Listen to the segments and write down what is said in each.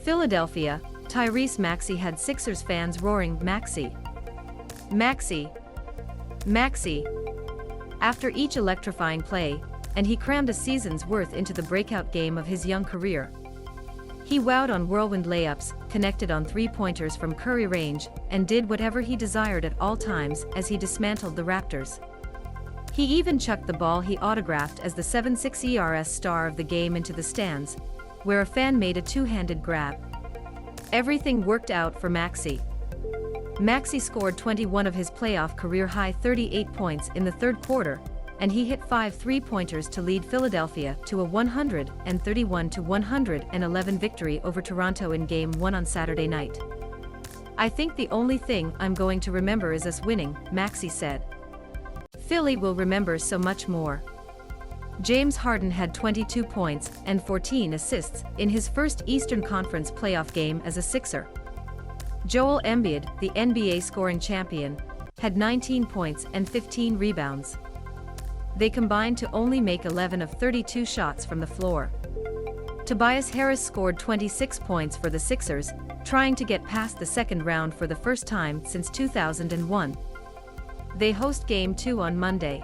Philadelphia, Tyrese Maxey had Sixers fans roaring, "Maxi! Maxi! Maxi!" after each electrifying play, and he crammed a season's worth into the breakout game of his young career. He wowed on whirlwind layups, connected on three-pointers from Curry range, and did whatever he desired at all times as he dismantled the Raptors. He even chucked the ball he autographed as the 7'6" ERS star of the game into the stands, where a fan made a two-handed grab. Everything worked out for Maxi. Maxi scored 21 of his playoff career-high 38 points in the third quarter, and he hit 5 three-pointers to lead Philadelphia to a 131-111 victory over Toronto in Game 1 on Saturday night. "I think the only thing I'm going to remember is us winning," Maxi said. "Philly will remember so much more." James Harden had 22 points and 14 assists in his first Eastern Conference playoff game as a Sixer. Joel Embiid, the NBA scoring champion, had 19 points and 15 rebounds. They combined to only make 11 of 32 shots from the floor. Tobias Harris scored 26 points for the Sixers, trying to get past the second round for the first time since 2001. They host Game 2 on Monday.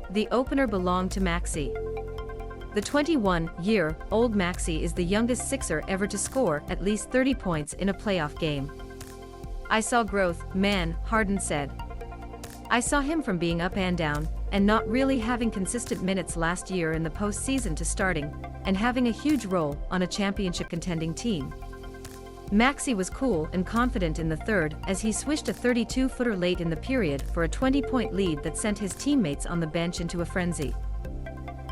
The opener belonged to Maxi. The 21-year-old Maxi is the youngest Sixer ever to score at least 30 points in a playoff game. "I saw growth, man," Harden said. "I saw him from being up and down, and not really having consistent minutes last year in the postseason to starting, and having a huge role on a championship-contending team." Maxi was cool and confident in the third as he swished a 32-footer late in the period for a 20-point lead that sent his teammates on the bench into a frenzy.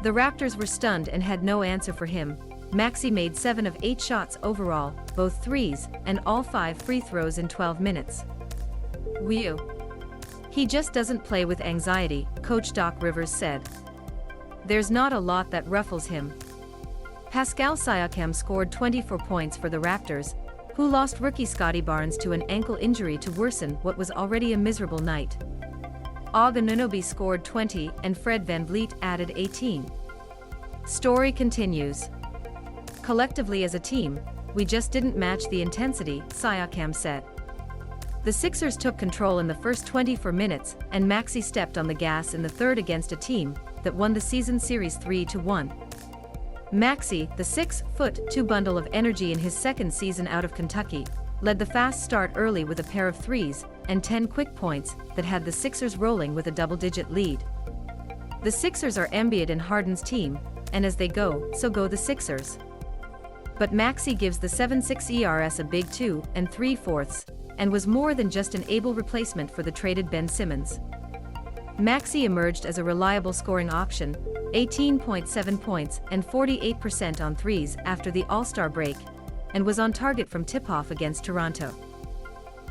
The Raptors were stunned and had no answer for him. Maxi made 7 of 8 shots overall, both threes, and all 5 free throws in 12 minutes. "Whew. He just doesn't play with anxiety," Coach Doc Rivers said. "There's not a lot that ruffles him." Pascal Siakam scored 24 points for the Raptors, who lost rookie Scottie Barnes to an ankle injury to worsen what was already a miserable night. Anunoby scored 20 and Fred VanVleet added 18. Story continues. "Collectively as a team, we just didn't match the intensity," Siakam said. The Sixers took control in the first 24 minutes, and Maxi stepped on the gas in the third against a team that won the season series 3-1. Maxi, the 6'2" bundle of energy in his second season out of Kentucky, led the fast start early with a pair of threes and 10 quick points that had the Sixers rolling with a double-digit lead. The Sixers are Embiid and Harden's team, and as they go, so go the Sixers. But Maxi gives the 7'6" ERS a big 2 3/4, and was more than just an able replacement for the traded Ben Simmons. Maxi emerged as a reliable scoring option, 18.7 points and 48% on threes after the All-Star break, and was on target from tip-off against Toronto.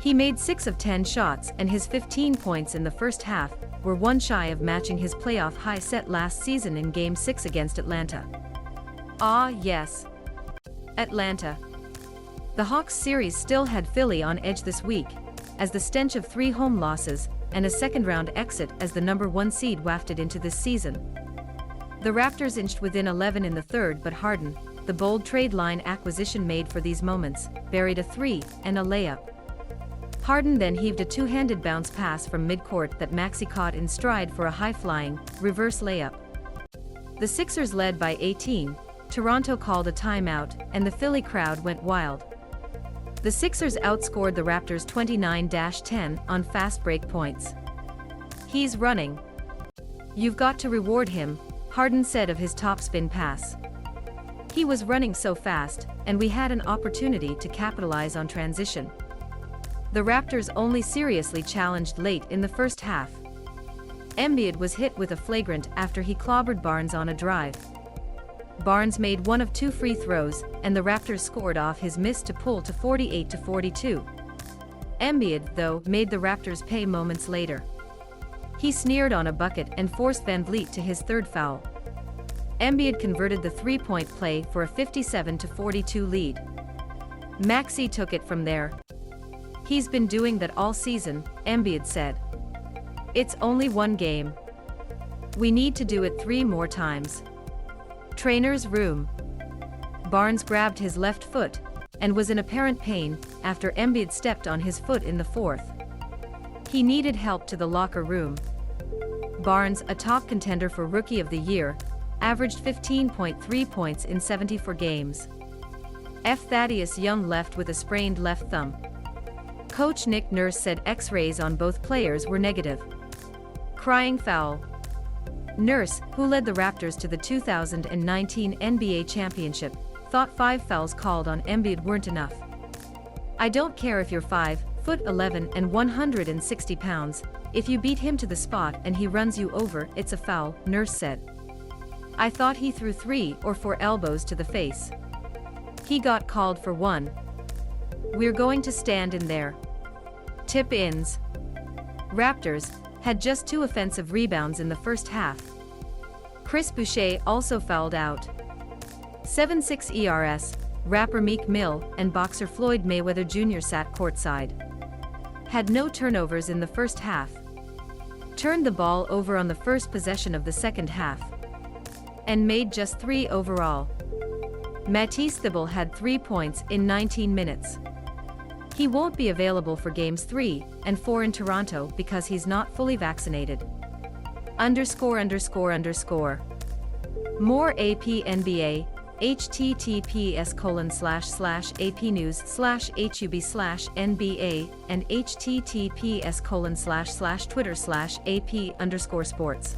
He made 6 of 10 shots, and his 15 points in the first half were one shy of matching his playoff high set last season in Game 6 against Atlanta. Ah yes. Atlanta. The Hawks series still had Philly on edge this week, as the stench of 3 home losses and a second-round exit as the number 1 seed wafted into this season. The Raptors inched within 11 in the third, but Harden, the bold trade line acquisition made for these moments, buried a 3 and a layup. Harden then heaved a two-handed bounce pass from midcourt that Maxi caught in stride for a high-flying, reverse layup. The Sixers led by 18, Toronto called a timeout, and the Philly crowd went wild. The Sixers outscored the Raptors 29-10 on fast break points. "He's running. You've got to reward him," Harden said of his topspin pass. "He was running so fast, and we had an opportunity to capitalize on transition." The Raptors only seriously challenged late in the first half. Embiid was hit with a flagrant after he clobbered Barnes on a drive. Barnes made 1 of 2 free throws, and the Raptors scored off his miss to pull to 48-42. Embiid, though, made the Raptors pay moments later. He sneered on a bucket and forced VanVleet to his third foul. Embiid converted the three-point play for a 57-42 lead. Maxi took it from there. "He's been doing that all season," Embiid said. "It's only one game. We need to do it 3 more times." Trainer's room. Barnes grabbed his left foot, and was in apparent pain after Embiid stepped on his foot in the fourth. He needed help to the locker room. Barnes, a top contender for Rookie of the Year, averaged 15.3 points in 74 games. Thaddeus Young left with a sprained left thumb. Coach Nick Nurse said X-rays on both players were negative. Crying foul. Nurse, who led the Raptors to the 2019 NBA championship, thought 5 fouls called on Embiid weren't enough. "I don't care if you're 5'11" and 160 pounds, if you beat him to the spot and he runs you over, it's a foul," Nurse said. "I thought he threw 3 or 4 elbows to the face. He got called for 1. We're going to stand in there." Tip-ins. Raptors had just 2 offensive rebounds in the first half. Chris Boucher also fouled out. 7'6" ERS, rapper Meek Mill and boxer Floyd Mayweather Jr. sat courtside. Had no turnovers in the first half. Turned the ball over on the first possession of the second half. And made just 3 overall. Matisse Thybulle had 3 points in 19 minutes. He won't be available for games 3 and 4 in Toronto because he's not fully vaccinated. ____. More AP NBA, https://apnews/hub/NBA and https://twitter/AP_sports.